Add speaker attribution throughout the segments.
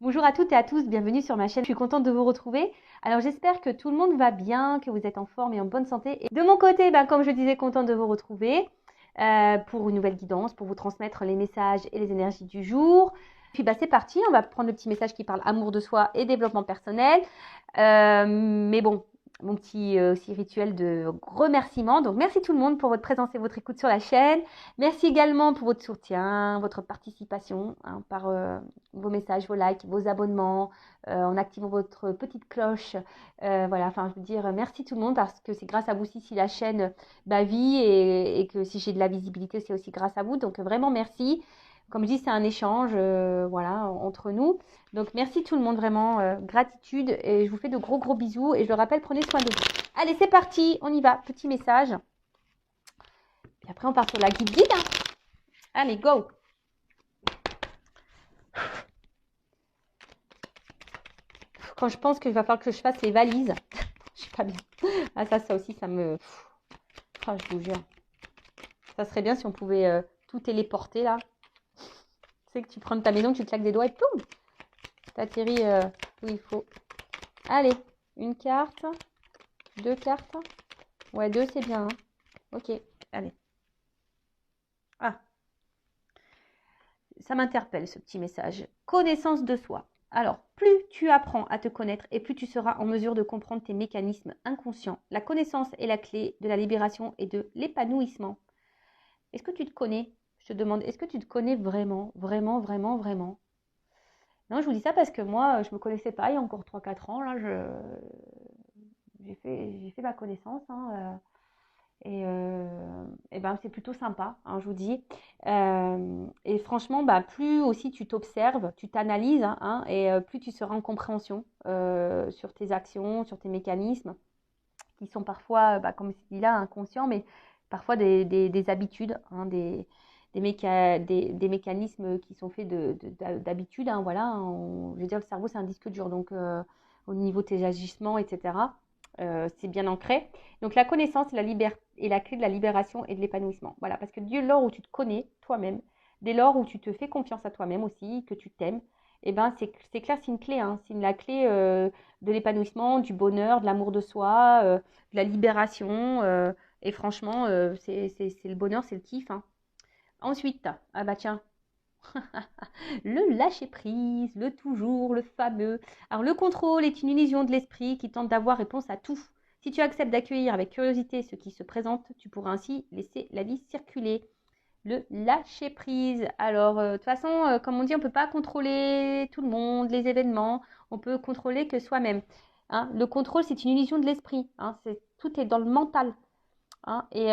Speaker 1: Bonjour à toutes et à tous, bienvenue sur ma chaîne. Je suis contente de vous retrouver. Alors j'espère que tout le monde va bien, que vous êtes en forme et en bonne santé. Et de mon côté, comme je disais, contente de vous retrouver pour une nouvelle guidance, pour vous transmettre les messages et les énergies du jour. Puis c'est parti, on va prendre le petit message qui parle amour de soi et développement personnel. Mais bon, mon petit aussi rituel de remerciement. Donc merci tout le monde pour votre présence et votre écoute sur la chaîne. Merci également pour votre soutien, votre participation par vos messages, vos likes, vos abonnements, en activant votre petite cloche. Voilà, enfin je veux dire merci tout le monde parce que c'est grâce à vous aussi si la chaîne vit et que si j'ai de la visibilité, c'est aussi grâce à vous. Donc vraiment merci. Comme je dis, c'est un échange voilà, entre nous. Donc merci tout le monde, vraiment, gratitude. Et je vous fais de gros gros bisous. Et je le rappelle, prenez soin de vous. Allez, c'est parti, on y va. Petit message. Et après, on part sur la guide. Allez, go. Quand je pense qu'il va falloir que je fasse les valises, je suis pas bien. Ah ça aussi, ça me... Ah, je vous jure. Ça serait bien si on pouvait tout téléporter, là. Tu sais que tu prends ta maison, tu claques des doigts et poum, t'atterris où il faut. Allez, une carte, deux cartes. Ouais, deux, c'est bien. Ok, allez. Ah, ça m'interpelle ce petit message. Connaissance de soi. Alors, plus tu apprends à te connaître et plus tu seras en mesure de comprendre tes mécanismes inconscients. La connaissance est la clé de la libération et de l'épanouissement. Est-ce que tu te connais? Je te demande, est-ce que tu te connais vraiment, vraiment, vraiment, vraiment? Non, je vous dis ça parce que moi, je ne me connaissais pas il y a encore 3-4 ans. Là, j'ai fait ma connaissance. Et c'est plutôt sympa, je vous dis. Et franchement, plus aussi tu t'observes, tu t'analyses, et plus tu seras en compréhension sur tes actions, sur tes mécanismes, qui sont parfois, comme je dis là, inconscients, mais parfois des habitudes, des mécanismes qui sont faits d'habitude. Voilà, je veux dire, le cerveau, c'est un disque dur, donc au niveau de tes agissements, etc., c'est bien ancré. Donc la connaissance est la clé de la libération et de l'épanouissement. Voilà, parce que dès lors où tu te connais toi-même, dès lors où tu te fais confiance à toi-même aussi, que tu t'aimes, c'est clair, c'est une clé. C'est la clé de l'épanouissement, du bonheur, de l'amour de soi, de la libération. Et franchement, c'est le bonheur, c'est le kiff. Ensuite, tiens, le lâcher prise, le toujours, le fameux. Alors le contrôle est une illusion de l'esprit qui tente d'avoir réponse à tout. Si tu acceptes d'accueillir avec curiosité ce qui se présente, tu pourras ainsi laisser la vie circuler. Le lâcher prise. Alors, de toute façon, comme on dit, on ne peut pas contrôler tout le monde, les événements. On peut contrôler que soi-même. Le contrôle, c'est une illusion de l'esprit. Tout est dans le mental. Et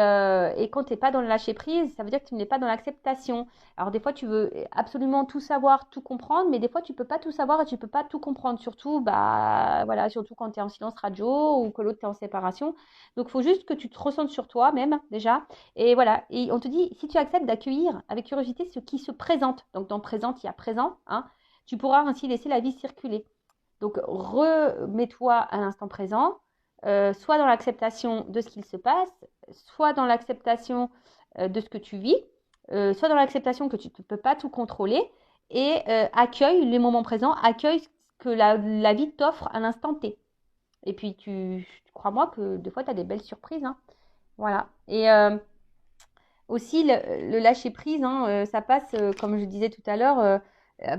Speaker 1: quand tu n'es pas dans le lâcher prise, ça veut dire que tu n'es pas dans l'acceptation. Alors des fois, tu veux absolument tout savoir, tout comprendre, mais des fois, tu ne peux pas tout savoir et tu ne peux pas tout comprendre. Surtout, voilà, surtout quand tu es en silence radio ou que l'autre est en séparation. Donc, il faut juste que tu te ressentes sur toi-même déjà. Et voilà, et on te dit, si tu acceptes d'accueillir avec curiosité ce qui se présente, donc dans présente, il y a présent, tu pourras ainsi laisser la vie circuler. Donc, remets-toi à l'instant présent, soit dans l'acceptation de ce qu'il se passe, soit dans l'acceptation de ce que tu vis, soit dans l'acceptation que tu ne peux pas tout contrôler, et accueille les moments présents, accueille ce que la vie t'offre à l'instant T. Et puis, crois-moi que des fois, tu as des belles surprises. Voilà. Et aussi, le lâcher-prise, ça passe, comme je disais tout à l'heure,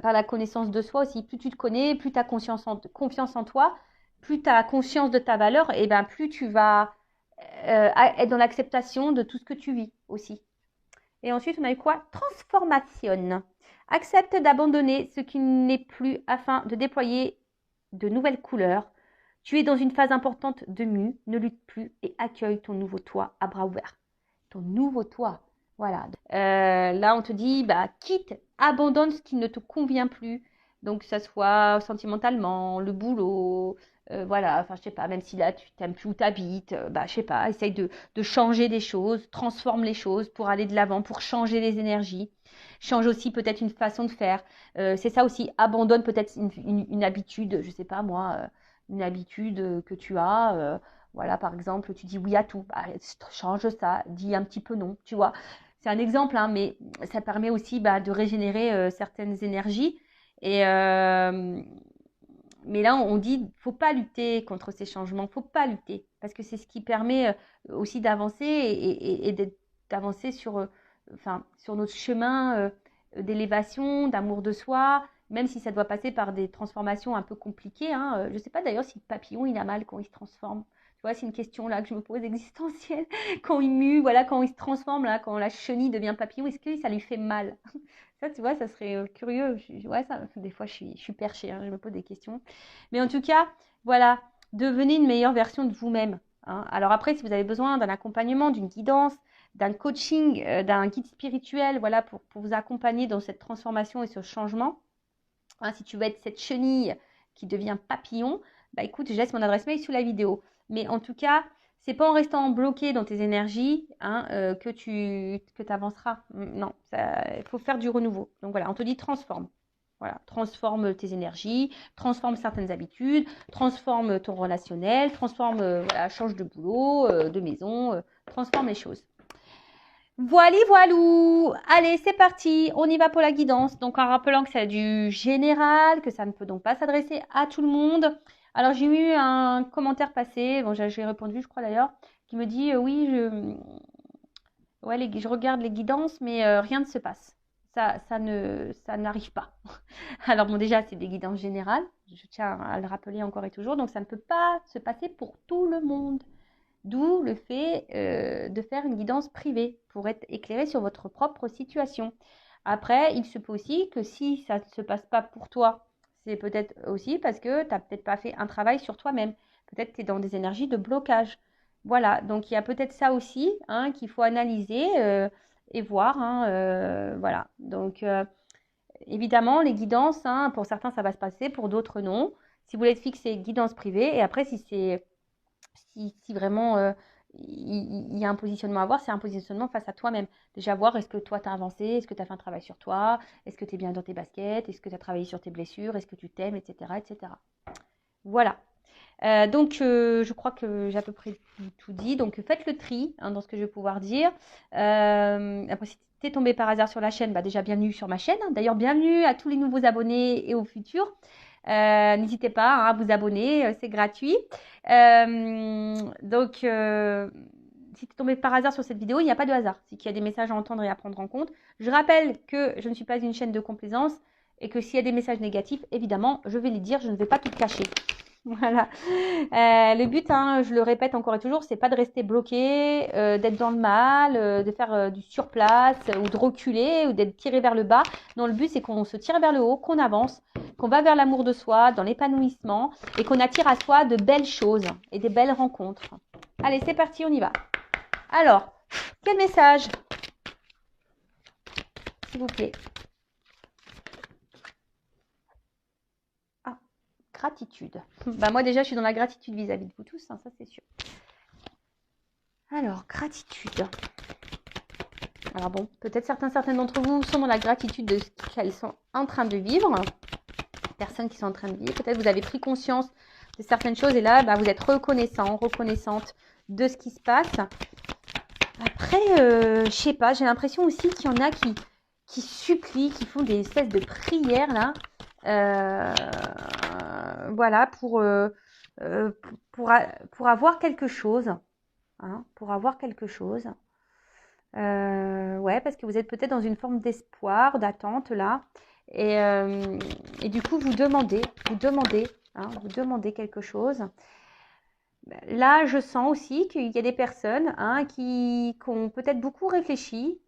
Speaker 1: par la connaissance de soi aussi. Plus tu te connais, plus tu as confiance en toi, plus tu as conscience de ta valeur, et plus tu vas être dans l'acceptation de tout ce que tu vis aussi. Et ensuite, on a eu quoi? Transformation. Accepte d'abandonner ce qui n'est plus afin de déployer de nouvelles couleurs. Tu es dans une phase importante de mue, ne lutte plus et accueille ton nouveau toi à bras ouverts. Ton nouveau toi. Voilà. Là, on te dit, quitte, abandonne ce qui ne te convient plus. Donc, que ça soit sentimentalement, le boulot, voilà, enfin, je sais pas, même si là, tu t'aimes plus où tu habites, je sais pas, essaye de changer des choses, transforme les choses pour aller de l'avant, pour changer les énergies. Change aussi peut-être une façon de faire. C'est ça aussi, abandonne peut-être une habitude, je sais pas moi, une habitude que tu as. Voilà, par exemple, tu dis oui à tout. Change ça, dis un petit peu non, tu vois. C'est un exemple, mais ça permet aussi de régénérer certaines énergies Et, mais là, on dit, faut pas lutter contre ces changements, faut pas lutter, parce que c'est ce qui permet aussi d'avancer d'avancer sur, enfin, sur notre chemin d'élévation, d'amour de soi, même si ça doit passer par des transformations un peu compliquées. Hein. Je ne sais pas d'ailleurs si le papillon, il a mal quand il se transforme. Tu vois, c'est une question là que je me pose existentielle. Quand il mue, voilà, quand il se transforme, là, quand la chenille devient papillon, est-ce que ça lui fait mal? Ça, tu vois, ça serait curieux. Ouais, ça, des fois, je suis perchée, hein, je me pose des questions. Mais en tout cas, voilà, devenez une meilleure version de vous-même. Hein. Alors après, si vous avez besoin d'un accompagnement, d'une guidance, d'un coaching, d'un guide spirituel, voilà, pour vous accompagner dans cette transformation et ce changement, hein, si tu veux être cette chenille qui devient papillon, bah écoute, je laisse mon adresse mail sous la vidéo. Mais en tout cas, c'est pas en restant bloqué dans tes énergies hein, que tu avanceras. Non, il faut faire du renouveau. Donc voilà, on te dit transforme. Voilà, transforme tes énergies, transforme certaines habitudes, transforme ton relationnel, transforme, voilà, change de boulot, de maison, transforme les choses. Voilà, voilou. Allez, c'est parti. On y va pour la guidance. Donc, en rappelant que c'est du général, que ça ne peut donc pas s'adresser à tout le monde. Alors, j'ai eu un commentaire passé, bon, j'ai répondu, je crois d'ailleurs, qui me dit oui, je regarde les guidances, mais rien ne se passe. Ça n'arrive pas. Alors, bon, déjà, c'est des guidances générales. Je tiens à le rappeler encore et toujours. Donc, ça ne peut pas se passer pour tout le monde. D'où le fait de faire une guidance privée pour être éclairé sur votre propre situation. Après, il se peut aussi que si ça ne se passe pas pour toi, c'est peut-être aussi parce que tu n'as peut-être pas fait un travail sur toi-même. Peut-être que tu es dans des énergies de blocage. Voilà, donc il y a peut-être ça aussi hein, qu'il faut analyser et voir. Hein, voilà, donc évidemment, les guidances, hein, pour certains, ça va se passer, pour d'autres, non. Si vous voulez être fixé, guidance privée. Et après, si vraiment il y a un positionnement à avoir, c'est un positionnement face à toi-même. Déjà voir, est-ce que toi, tu as avancé, est-ce que tu as fait un travail sur toi, est-ce que tu es bien dans tes baskets, est-ce que tu as travaillé sur tes blessures, est-ce que tu t'aimes, etc., etc. Voilà. Donc, je crois que j'ai à peu près tout dit. Donc, faites le tri hein, dans ce que je vais pouvoir dire. Après, si tu es tombé par hasard sur la chaîne, bah, déjà bienvenue sur ma chaîne. D'ailleurs, bienvenue à tous les nouveaux abonnés et aux futurs. N'hésitez pas hein, à vous abonner, c'est gratuit. Donc, si tu es tombé par hasard sur cette vidéo, il n'y a pas de hasard. C'est qu'il y a des messages à entendre et à prendre en compte. Je rappelle que je ne suis pas une chaîne de complaisance et que s'il y a des messages négatifs, évidemment, je vais les dire, je ne vais pas tout cacher. Voilà. Le but, hein, je le répète encore et toujours, c'est pas de rester bloqué, d'être dans le mal, de faire du surplace ou de reculer ou d'être tiré vers le bas. Non, le but, c'est qu'on se tire vers le haut, qu'on avance, qu'on va vers l'amour de soi, dans l'épanouissement et qu'on attire à soi de belles choses et des belles rencontres. Allez, c'est parti, on y va. Alors, quel message, s'il vous plaît? Gratitude. Bah moi déjà, je suis dans la gratitude vis-à-vis de vous tous, hein, ça c'est sûr. Alors, gratitude. Alors bon, peut-être certaines d'entre vous sont dans la gratitude de ce qu'elles sont en train de vivre. Personnes qui sont en train de vivre. Peut-être vous avez pris conscience de certaines choses et là, bah, vous êtes reconnaissante de ce qui se passe. Après, je sais pas, j'ai l'impression aussi qu'il y en a qui supplient, qui font des espèces de prières là. Voilà, pour avoir quelque chose. Hein, pour avoir quelque chose. Ouais, parce que vous êtes peut-être dans une forme d'espoir, d'attente là. Et du coup, vous demandez quelque chose. Là, je sens aussi qu'il y a des personnes hein, qui ont peut-être beaucoup réfléchi,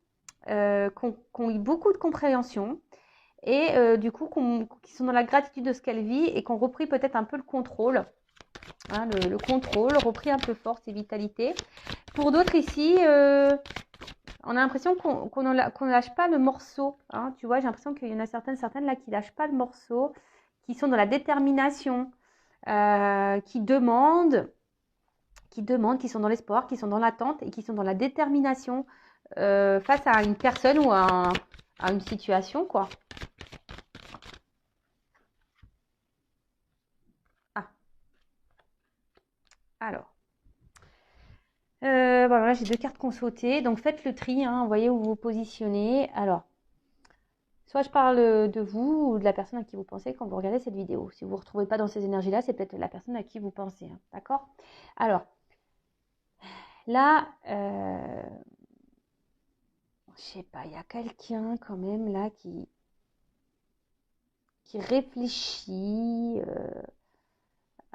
Speaker 1: qui ont eu beaucoup de compréhension et du coup qui sont dans la gratitude de ce qu'elles vivent et qui ont repris peut-être un peu le contrôle. Hein, le contrôle, repris un peu force et vitalité. Pour d'autres ici, on a l'impression qu'on ne lâche pas le morceau. Hein, tu vois, j'ai l'impression qu'il y en a certaines là qui ne lâchent pas le morceau, qui sont dans la détermination, qui demandent, qui sont dans l'espoir, qui sont dans l'attente et qui sont dans la détermination face à une personne ou à une situation, quoi. Ah. Alors. Voilà, là j'ai deux cartes qui ont sauté. Donc faites le tri, hein, vous voyez où vous vous positionnez. Alors, Soit je parle de vous ou de la personne à qui vous pensez quand vous regardez cette vidéo. Si vous ne vous retrouvez pas dans ces énergies-là, c'est peut-être la personne à qui vous pensez. Hein, d'accord? Alors, là, je sais pas, il y a quelqu'un quand même là qui réfléchit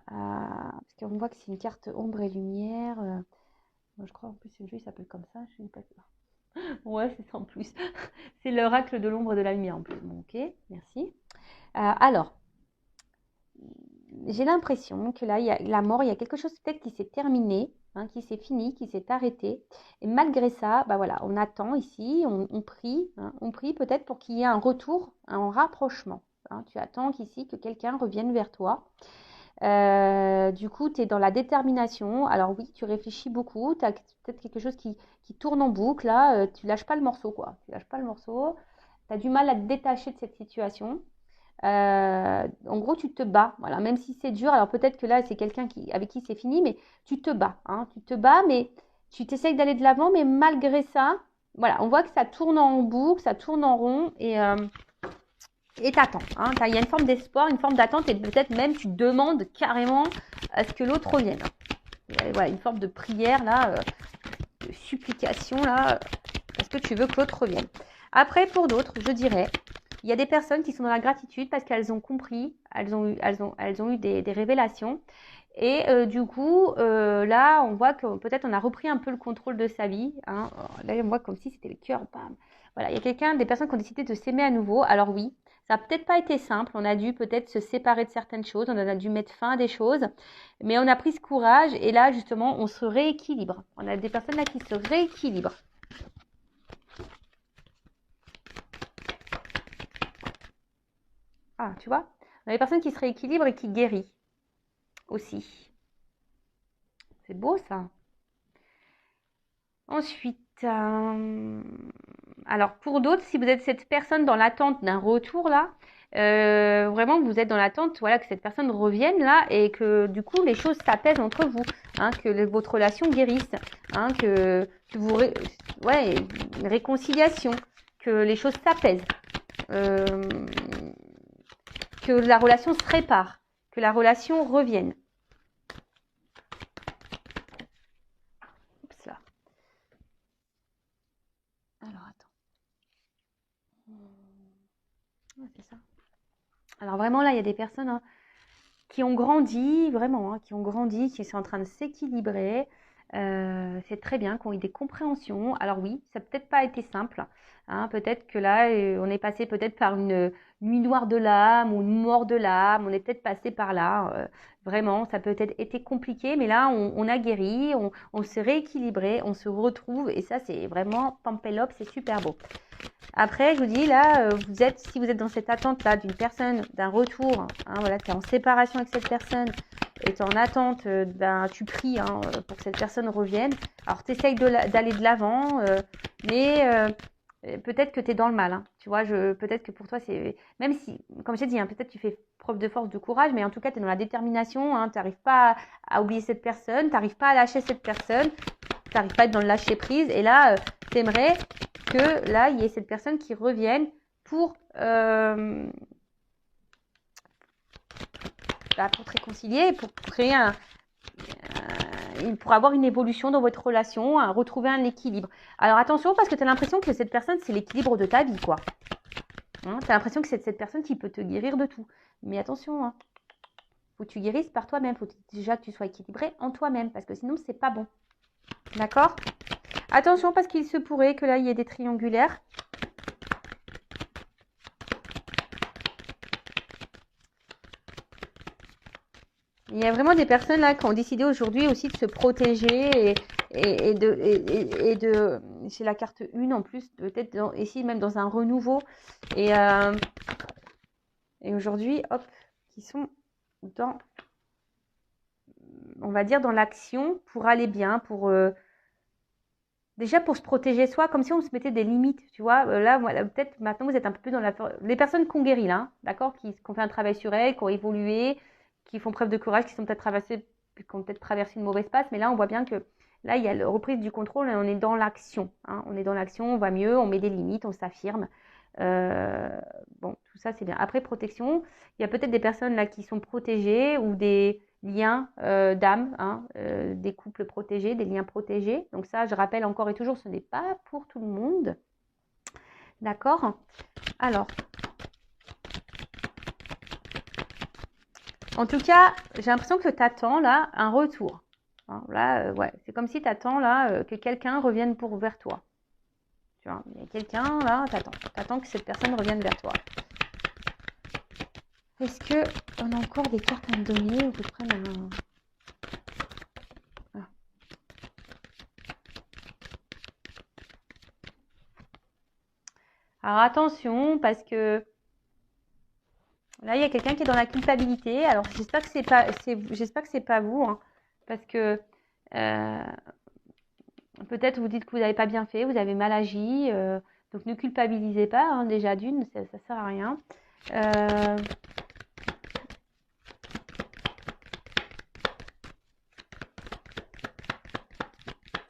Speaker 1: parce qu'on voit que c'est une carte ombre et lumière. Moi, je crois en plus ce jeu il s'appelle comme ça, je sais pas. Ouais, c'est ça en plus. C'est l'oracle de l'ombre et de la lumière en plus. Bon, ok, merci. Alors, j'ai l'impression que là, il y a la mort, il y a quelque chose peut-être qui s'est terminé, hein, qui s'est fini, qui s'est arrêté. Et malgré ça, bah voilà, on attend ici, on prie, hein, on prie peut-être pour qu'il y ait un retour, un rapprochement. Hein. Tu attends qu'ici, que quelqu'un revienne vers toi. Du coup, tu es dans la détermination. Alors oui, tu réfléchis beaucoup. Tu as peut-être quelque chose qui tourne en boucle. Là, tu lâches pas le morceau, quoi. Tu lâches pas le morceau. Tu as du mal à te détacher de cette situation. En gros, tu te bats. Voilà, même si c'est dur. Alors peut-être que là, c'est quelqu'un avec qui c'est fini, mais tu te bats. Hein, tu te bats, mais tu t'essayes d'aller de l'avant. Mais malgré ça, voilà, on voit que ça tourne en boucle, ça tourne en rond. Et t'attends. Hein. Il y a une forme d'espoir, une forme d'attente et peut-être même tu demandes carrément à ce que l'autre revienne. Voilà, une forme de prière là, de supplication là, parce que tu veux que l'autre revienne. Après, pour d'autres, je dirais, il y a des personnes qui sont dans la gratitude parce qu'elles ont compris, elles ont eu des révélations. Et du coup, là, on voit que peut-être on a repris un peu le contrôle de sa vie. Hein. Là, on voit comme si c'était le cœur. Bam. Voilà, il y a des personnes qui ont décidé de s'aimer à nouveau. Alors oui, ça n'a peut-être pas été simple. On a dû peut-être se séparer de certaines choses. On a dû mettre fin à des choses. Mais on a pris ce courage. Et là, justement, on se rééquilibre. On a des personnes là qui se rééquilibrent. Ah, tu vois, on a des personnes qui se rééquilibrent et qui guérissent aussi. C'est beau ça. Ensuite, alors pour d'autres, si vous êtes cette personne dans l'attente d'un retour là, vraiment vous êtes dans l'attente, voilà, que cette personne revienne là et que du coup les choses s'apaisent entre vous, hein, que votre relation guérisse, hein, que vous, ouais, une réconciliation, que les choses s'apaisent, que la relation se répare, que la relation revienne. Oups là. Alors attends. Ouais, c'est ça. Alors vraiment là, il y a des personnes hein, qui ont grandi, vraiment, hein, qui ont grandi, qui sont en train de s'équilibrer. C'est très bien, qui ont eu des compréhensions. Alors oui, ça n'a peut-être pas été simple. Hein, peut-être que là, on est passé peut-être par une nuit noire de l'âme ou une mort de l'âme. On est peut-être passé par là. Vraiment, ça a peut-être été compliqué, mais là, on a guéri, on s'est rééquilibré, on se retrouve. Et ça, c'est vraiment Pampelop, c'est super beau. Après, je vous dis, là, si vous êtes dans cette attente-là d'une personne, d'un retour, hein, voilà, tu es en séparation avec cette personne et tu es en attente, tu pries hein, pour que cette personne revienne. Alors, tu essayes d'aller de l'avant, mais peut-être que tu es dans le mal. Hein, tu vois, peut-être que pour toi, c'est. Même si, comme j'ai dit, hein, peut-être tu fais preuve de force, de courage, mais en tout cas, tu es dans la détermination. Hein, tu n'arrives pas à oublier cette personne, tu n'arrives pas à lâcher cette personne, tu n'arrives pas à être dans le lâcher prise. Et là, tu aimerais que là, il y ait cette personne qui revienne pour te réconcilier, pour créer pour avoir une évolution dans votre relation, retrouver un équilibre. Alors attention, parce que tu as l'impression que cette personne, c'est l'équilibre de ta vie, quoi. Hein, tu as l'impression que c'est cette personne qui peut te guérir de tout. Mais attention, hein, faut que tu guérisses par toi-même. Faut déjà que tu sois équilibré en toi-même, parce que sinon, c'est pas bon. D'accord ? Attention, parce qu'il se pourrait que là, il y ait des triangulaires. Il y a vraiment des personnes là qui ont décidé aujourd'hui aussi de se protéger et c'est la carte 1 en plus, peut-être ici même dans un renouveau. Et aujourd'hui, hop, qui sont dans, on va dire, dans l'action pour aller bien, pour déjà pour se protéger soi, comme si on se mettait des limites, tu vois. Là, voilà, peut-être maintenant vous êtes un peu plus dans les personnes qui ont guéri là, hein, d'accord, qui ont fait un travail sur elles, qui ont évolué, qui font preuve de courage, qui ont peut-être traversé une mauvaise passe, mais là on voit bien que là il y a la reprise du contrôle et on est dans l'action, hein, on est dans l'action, on va mieux, on met des limites, on s'affirme. Euh, bon, tout ça, c'est bien. Après, protection, il y a peut-être des personnes là qui sont protégées ou des liens d'âme, hein, des couples protégés, des liens protégés. Donc ça, je rappelle encore et toujours, ce n'est pas pour tout le monde. D'accord? Alors, en tout cas, j'ai l'impression que tu attends là un retour. Hein, là, ouais, c'est comme si tu attends là que quelqu'un revienne vers toi. Tu vois, il y a quelqu'un là, t'attends que cette personne revienne vers toi. Est-ce que on a encore des cartes à me donner ou que je prenne un... Ah. Alors attention, parce que là, il y a quelqu'un qui est dans la culpabilité. Alors j'espère que c'est pas vous, hein, parce que peut-être vous dites que vous n'avez pas bien fait, vous avez mal agi, donc ne culpabilisez pas, hein, déjà d'une, ça sert à rien.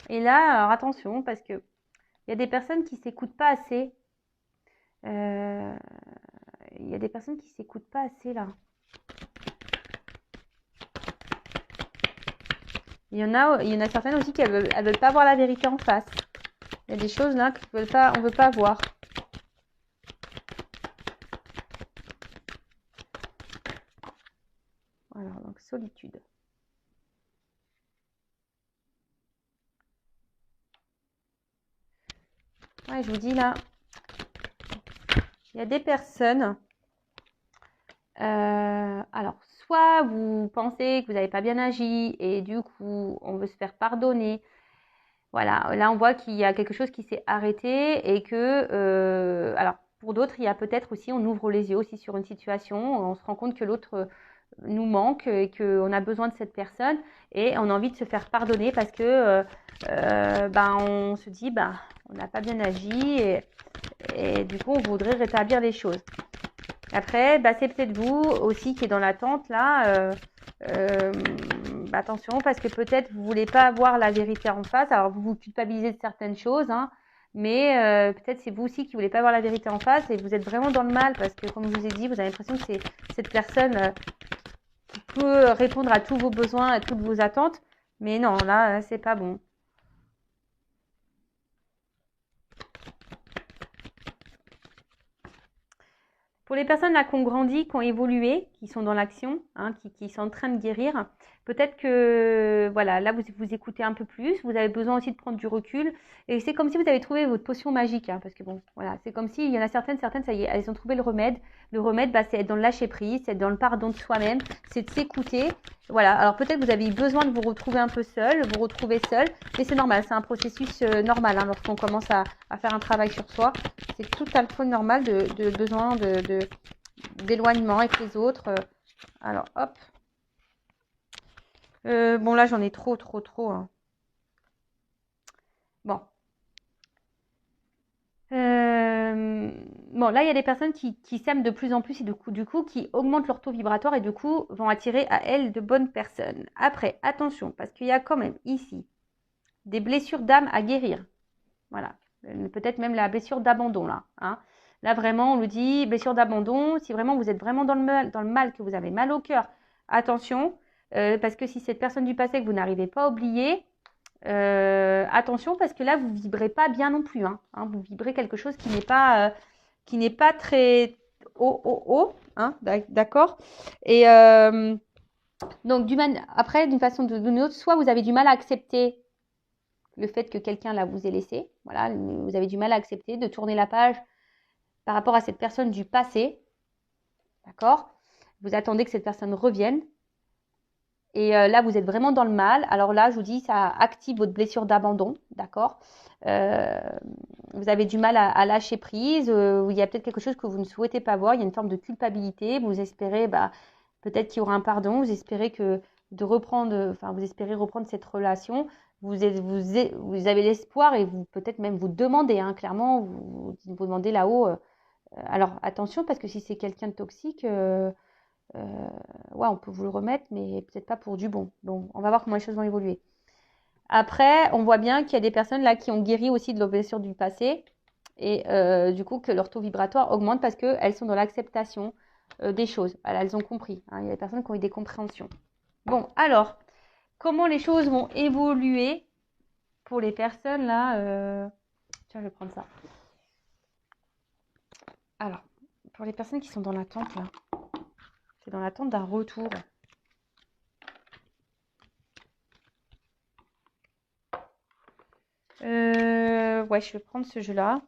Speaker 1: Et là, alors attention, parce que il y a des personnes qui s'écoutent pas assez. Il y a des personnes qui s'écoutent pas assez là. Il y en a certaines aussi qui elles veulent pas voir la vérité en face. Il y a des choses là qu'on veut pas voir. Voilà, donc solitude. Ouais, je vous dis là, il y a des personnes. Alors, soit vous pensez que vous n'avez pas bien agi et du coup, on veut se faire pardonner. Voilà, là, on voit qu'il y a quelque chose qui s'est arrêté et que, alors, pour d'autres, il y a peut-être aussi, on ouvre les yeux aussi sur une situation, on se rend compte que l'autre nous manque et qu'on a besoin de cette personne et on a envie de se faire pardonner parce que on se dit, on n'a pas bien agi et du coup, on voudrait rétablir les choses. Après, c'est peut-être vous aussi qui est dans l'attente là. Attention parce que peut-être vous voulez pas avoir la vérité en face. Alors vous vous culpabilisez de certaines choses, hein, mais peut-être c'est vous aussi qui voulez pas avoir la vérité en face et vous êtes vraiment dans le mal parce que comme je vous ai dit, vous avez l'impression que c'est cette personne qui peut répondre à tous vos besoins, à toutes vos attentes. Mais non, là, c'est pas bon. Pour les personnes là qui ont grandi, qui ont évolué, qui sont dans l'action, hein, qui sont en train de guérir, peut-être que voilà, là vous écoutez un peu plus, vous avez besoin aussi de prendre du recul. Et c'est comme si vous avez trouvé votre potion magique, hein, parce que bon, voilà, c'est comme si il y en a certaines, ça y est, elles ont trouvé le remède. Le remède, c'est être dans le lâcher prise, c'est être dans le pardon de soi-même, c'est de s'écouter. Voilà, alors peut-être que vous avez besoin de vous retrouver un peu seul, vous retrouver seul, mais c'est normal, c'est un processus normal hein, lorsqu'on commence à faire un travail sur soi. C'est tout à fait normal de besoin d'éloignement avec les autres. Alors, hop. Bon, là, j'en ai trop. Hein. Bon. Bon, là, il y a des personnes qui s'aiment de plus en plus et du coup, qui augmentent leur taux vibratoire et du coup, vont attirer à elles de bonnes personnes. Après, attention, parce qu'il y a quand même ici des blessures d'âme à guérir. Voilà. Peut-être même la blessure d'abandon, là. Hein. Là, vraiment, on nous dit blessure d'abandon. Si vraiment vous êtes vraiment dans le mal, que vous avez mal au cœur, attention. Parce que si cette personne du passé que vous n'arrivez pas à oublier, attention parce que là, vous ne vibrez pas bien non plus. Hein. Vous vibrez quelque chose qui n'est pas très haut. Hein, d'accord. Et donc, après, d'une façon ou d'une autre, soit vous avez du mal à accepter le fait que quelqu'un là vous ait laissé. Voilà, vous avez du mal à accepter de tourner la page par rapport à cette personne du passé. D'accord? Vous attendez que cette personne revienne. Et là, vous êtes vraiment dans le mal. Alors là, je vous dis, ça active votre blessure d'abandon. D'accord? Vous avez du mal à lâcher prise. Il y a peut-être quelque chose que vous ne souhaitez pas voir. Il y a une forme de culpabilité. Vous espérez, peut-être qu'il y aura un pardon. Vous espérez vous espérez reprendre cette relation. Vous avez l'espoir et vous peut-être même vous demandez, hein, clairement, vous demandez là-haut. Alors attention, parce que si c'est quelqu'un de toxique, on peut vous le remettre, mais peut-être pas pour du bon. Bon, on va voir comment les choses vont évoluer. Après, on voit bien qu'il y a des personnes là qui ont guéri aussi de leurs blessures du passé. Et du coup, que leur taux vibratoire augmente parce qu'elles sont dans l'acceptation des choses. Voilà, elles ont compris. Hein. Il y a des personnes qui ont eu des compréhensions. Bon, alors, comment les choses vont évoluer pour les personnes là Tiens, je vais prendre ça. Alors, pour les personnes qui sont dans l'attente là, c'est dans l'attente d'un retour. Ouais, je vais prendre ce jeu-là.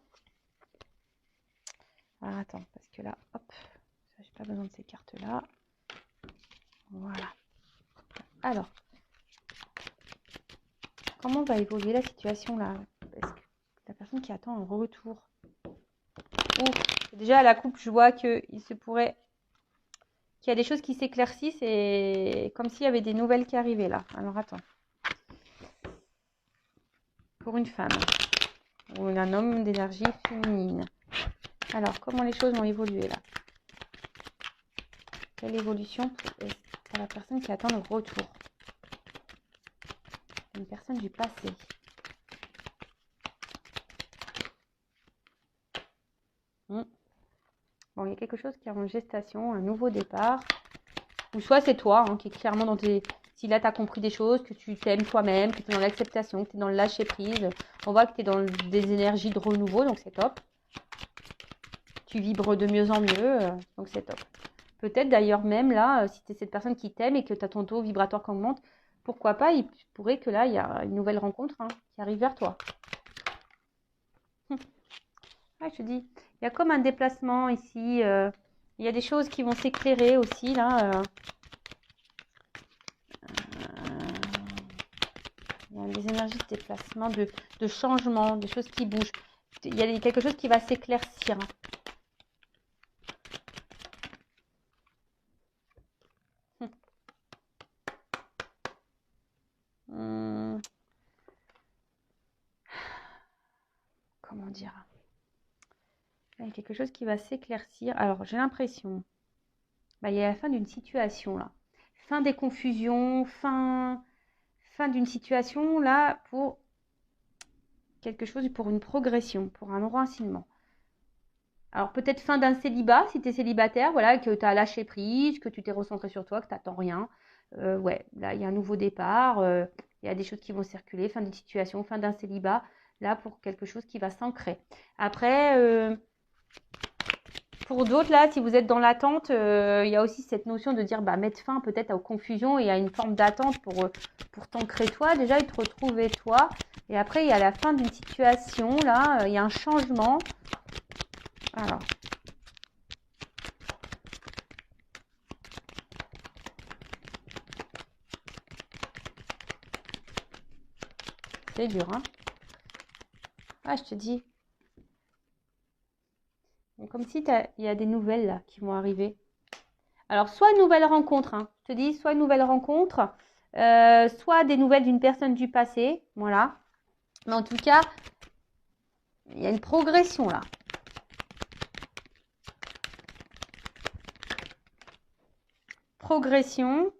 Speaker 1: Alors, attends, parce que là, hop, j'ai pas besoin de ces cartes-là. Voilà. Alors, comment va évoluer la situation là? Est-ce que la personne qui attend un retour? Déjà à la coupe, je vois qu'il se pourrait qu'il y a des choses qui s'éclaircissent et comme s'il y avait des nouvelles qui arrivaient là. Alors attends. Pour une femme ou un homme d'énergie féminine. Alors, comment les choses vont évoluer là? Quelle évolution pour la personne qui attend le retour? Une personne du passé. Bon, il y a quelque chose qui est en gestation, un nouveau départ. Ou soit c'est toi hein, qui est clairement dans tes... Si là, tu as compris des choses, que tu t'aimes toi-même, que tu es dans l'acceptation, que tu es dans le lâcher-prise. On voit que tu es dans des énergies de renouveau, donc c'est top. Tu vibres de mieux en mieux, donc c'est top. Peut-être d'ailleurs même là, si tu es cette personne qui t'aime et que tu as ton taux vibratoire qui augmente, pourquoi pas, il pourrait que là, il y a une nouvelle rencontre hein, qui arrive vers toi. Ouais, je te dis, il y a comme un déplacement ici. Il y a des choses qui vont s'éclairer aussi là. Il y a des énergies de déplacement, de changement, des choses qui bougent. Il y a quelque chose qui va s'éclaircir. Comment dire? Il y a quelque chose qui va s'éclaircir. Alors, j'ai l'impression, il y a la fin d'une situation là. Fin des confusions, fin d'une situation là pour quelque chose, pour une progression, pour un enracinement. Alors peut-être fin d'un célibat, si tu es célibataire, voilà, que tu as lâché prise, que tu t'es recentré sur toi, que tu n'attends rien. Ouais, là il y a un nouveau départ, il y a des choses qui vont circuler, fin d'une situation, fin d'un célibat, là pour quelque chose qui va s'ancrer. Après, pour d'autres, là, si vous êtes dans l'attente, il y a aussi cette notion de dire mettre fin peut-être aux confusions et à une forme d'attente pour t'ancrer toi, déjà, et te retrouver toi. Et après, il y a la fin d'une situation, là, il y a un changement. Alors. C'est dur, hein? Ah, je te dis. Comme si il y a des nouvelles, là, qui vont arriver. Alors, soit une nouvelle rencontre, hein. Je te dis, soit une nouvelle rencontre, soit des nouvelles d'une personne du passé, voilà. Mais en tout cas, il y a une progression, là. Progression.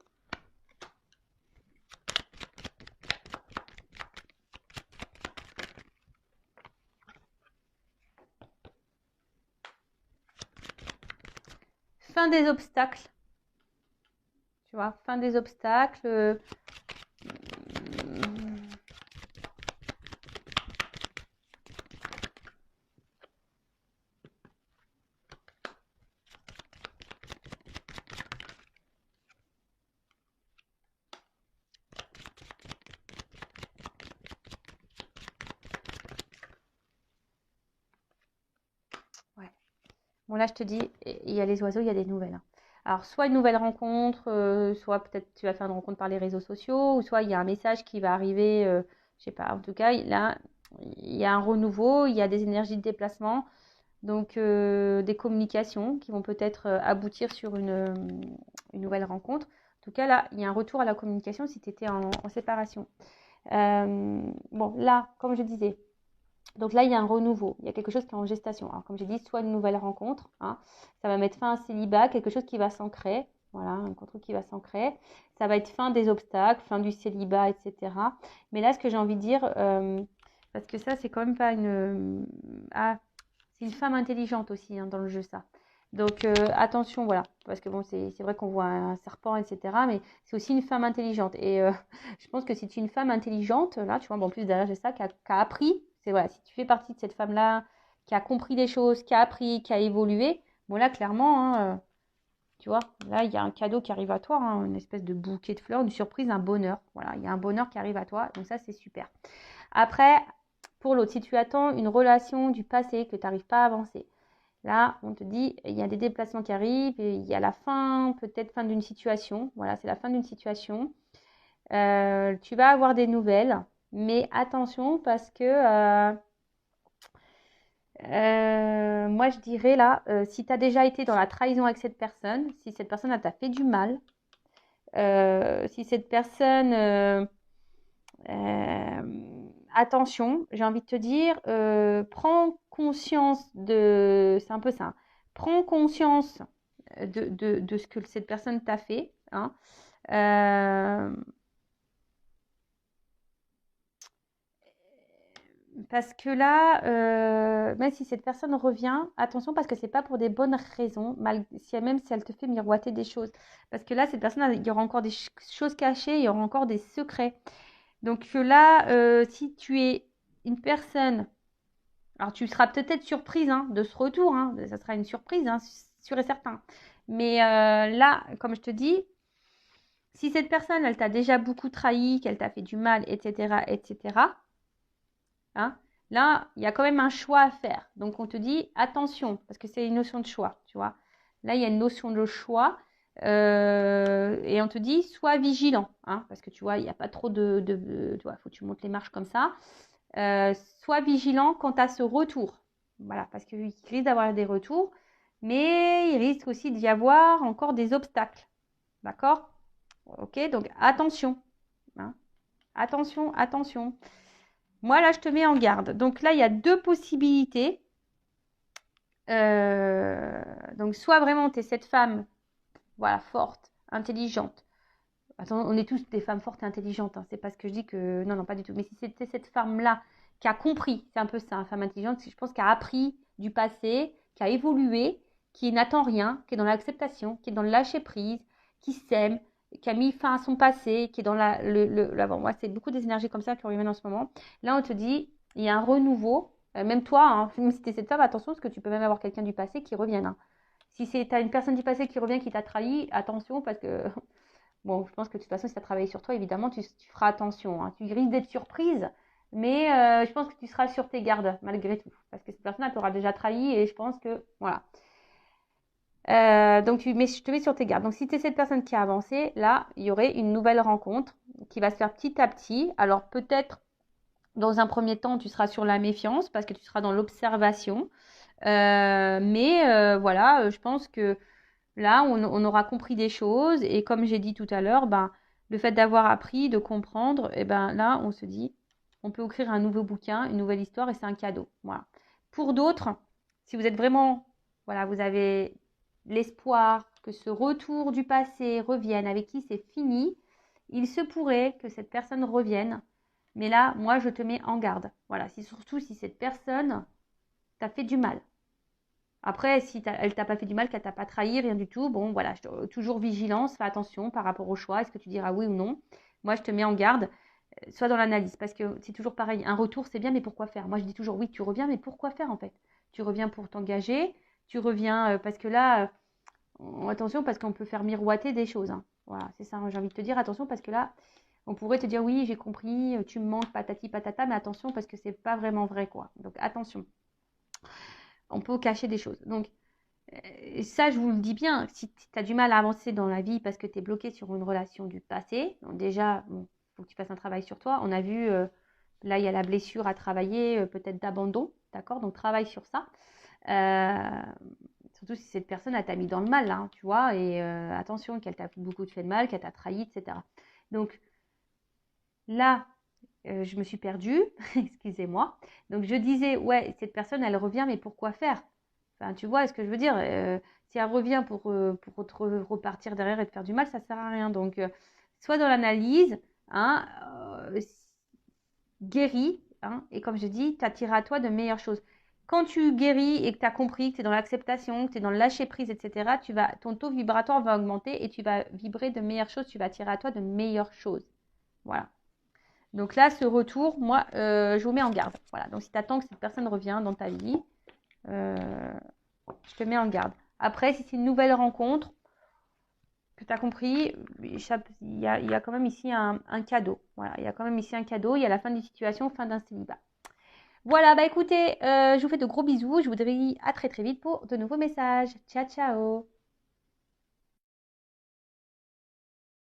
Speaker 1: Fin des obstacles. Tu vois, fin des obstacles. Ouais. Bon, là, je te dis, il y a les oiseaux, il y a des nouvelles. Hein. Alors, soit une nouvelle rencontre, soit peut-être tu vas faire une rencontre par les réseaux sociaux, ou soit il y a un message qui va arriver, je sais pas. En tout cas, là, il y a un renouveau, il y a des énergies de déplacement, donc des communications qui vont peut-être aboutir sur une nouvelle rencontre. En tout cas, là, il y a un retour à la communication si tu étais en séparation. Bon, là, comme je disais, donc là, il y a un renouveau, il y a quelque chose qui est en gestation. Alors, comme j'ai dit, soit une nouvelle rencontre, hein, ça va mettre fin à un célibat, quelque chose qui va s'ancrer, voilà, un truc qui va s'ancrer. Ça va être fin des obstacles, fin du célibat, etc. Mais là, ce que j'ai envie de dire, parce que ça, c'est quand même pas une... Ah, C'est une femme intelligente aussi dans le jeu, ça. Donc attention, voilà. Parce que bon, c'est vrai qu'on voit un serpent, etc. Mais c'est aussi une femme intelligente. Et je pense que si tu es une femme intelligente, là, tu vois, bon, en plus derrière, j'ai ça, qui a appris. C'est voilà, si tu fais partie de cette femme-là, qui a compris des choses, qui a appris, qui a évolué, bon là, clairement, tu vois, là, il y a un cadeau qui arrive à toi, une espèce de bouquet de fleurs, une surprise, un bonheur. Voilà, il y a un bonheur qui arrive à toi. Donc ça, c'est super. Après, pour l'autre, si tu attends une relation du passé que tu n'arrives pas à avancer, là, on te dit, il y a des déplacements qui arrivent, et il y a la fin, peut-être fin d'une situation. Voilà, c'est la fin d'une situation. Tu vas avoir des nouvelles, mais attention parce que moi, je dirais là, si tu as déjà été dans la trahison avec cette personne, si cette personne elle t'a fait du mal, si cette personne attention, j'ai envie de te dire, prends conscience de... C'est un peu ça. Prends conscience de ce que cette personne t'a fait. Hein. Euh, parce que là, même si cette personne revient, attention parce que c'est pas pour des bonnes raisons, même si elle te fait miroiter des choses. Parce que là, cette personne, il y aura encore des choses cachées, il y aura encore des secrets. Donc là, si tu es une personne, alors tu seras peut-être surprise de ce retour, ça sera une surprise, sûr et certain. Mais là, comme je te dis, si cette personne, elle t'a déjà beaucoup trahi, qu'elle t'a fait du mal, etc., etc., là, il y a quand même un choix à faire. Donc on te dit attention, parce que c'est une notion de choix, tu vois. Là, il y a une notion de choix. Et on te dit sois vigilant, parce que tu vois, il n'y a pas trop tu vois, faut que tu montes les marches comme ça. Sois vigilant quant à ce retour. Voilà, parce qu'il risque d'avoir des retours, mais il risque aussi d'y avoir encore des obstacles. D'accord? Ok, donc attention. Attention, attention. Moi, là, je te mets en garde. Donc là, il y a deux possibilités. Donc, soit vraiment, tu es cette femme, voilà, forte, intelligente. Attends, on est tous des femmes fortes et intelligentes. C'est pas ce que je dis que... Non, non, pas du tout. Mais si c'était cette femme-là qui a compris, c'est un peu ça, une femme intelligente, je pense, qui a appris du passé, qui a évolué, qui n'attend rien, qui est dans l'acceptation, qui est dans le lâcher-prise, qui s'aime, qui a mis fin à son passé, qui est dans l'avant. Moi, c'est beaucoup des énergies comme ça qui reviennent en ce moment. Là, on te dit, il y a un renouveau. Même toi, même si tu es cette femme, attention, parce que tu peux même avoir quelqu'un du passé qui revienne. Si tu as une personne du passé qui revient, qui t'a trahi, attention, parce que... Bon, je pense que de toute façon, si tu as travaillé sur toi, évidemment, tu feras attention. Tu risques d'être surprise, mais je pense que tu seras sur tes gardes, malgré tout. Parce que cette personne, elle t'aura déjà trahi et je pense que, voilà. Mais je te mets sur tes gardes. Donc, si tu es cette personne qui a avancé, là, il y aurait une nouvelle rencontre qui va se faire petit à petit. Alors, peut-être, dans un premier temps, tu seras sur la méfiance parce que tu seras dans l'observation. Mais voilà, je pense que là, on aura compris des choses et comme j'ai dit tout à l'heure, le fait d'avoir appris, de comprendre, et ben là, on se dit, on peut écrire un nouveau bouquin, une nouvelle histoire et c'est un cadeau. Voilà. Pour d'autres, si vous êtes vraiment, voilà, vous avez l'espoir que ce retour du passé revienne, avec qui c'est fini, il se pourrait que cette personne revienne. Mais là, moi, je te mets en garde. Voilà, surtout si cette personne t'a fait du mal. Après, si elle t'a pas fait du mal, qu'elle t'a pas trahi, rien du tout, bon, voilà, toujours vigilance, fais attention par rapport au choix, est-ce que tu diras oui ou non. Moi, je te mets en garde, soit dans l'analyse, parce que c'est toujours pareil, un retour, c'est bien, mais pourquoi faire? Moi, je dis toujours oui, tu reviens, mais pourquoi faire en fait? Tu reviens pour t'engager, tu reviens parce que là, attention, parce qu'on peut faire miroiter des choses. Voilà, c'est ça, j'ai envie de te dire, attention, parce que là, on pourrait te dire oui, j'ai compris, tu me manques, patati patata, mais attention, parce que c'est pas vraiment vrai, quoi. Donc, attention. On peut cacher des choses. Donc, ça, je vous le dis bien, si tu as du mal à avancer dans la vie parce que tu es bloqué sur une relation du passé, donc déjà, il faut que tu fasses un travail sur toi. On a vu, là, il y a la blessure à travailler, peut-être d'abandon, d'accord? Donc, travaille sur ça. Surtout si cette personne, elle t'a mis dans le mal, tu vois, et attention, qu'elle t'a beaucoup fait de mal, qu'elle t'a trahi, etc. Donc, là, je me suis perdue, excusez-moi. Donc, je disais, ouais, cette personne, elle revient, mais pourquoi faire? Enfin, tu vois ce que je veux dire? Si elle revient pour repartir derrière et te faire du mal, ça ne sert à rien. Donc, soit dans l'analyse, guéris, et comme je dis, tu attireras à toi de meilleures choses. Quand tu guéris et que tu as compris, que tu es dans l'acceptation, que tu es dans le lâcher-prise, etc., ton taux vibratoire va augmenter et tu vas vibrer de meilleures choses, tu vas attirer à toi de meilleures choses. Voilà. Donc là, ce retour, moi, je vous mets en garde. Voilà. Donc si tu attends que cette personne revienne dans ta vie, je te mets en garde. Après, si c'est une nouvelle rencontre, que tu as compris, il y a quand même ici un cadeau. Voilà, il y a quand même ici un cadeau. Il y a la fin d'une situation, fin d'un célibat. Voilà, bah écoutez, je vous fais de gros bisous. Je vous dis à très très vite pour de nouveaux messages. Ciao, ciao.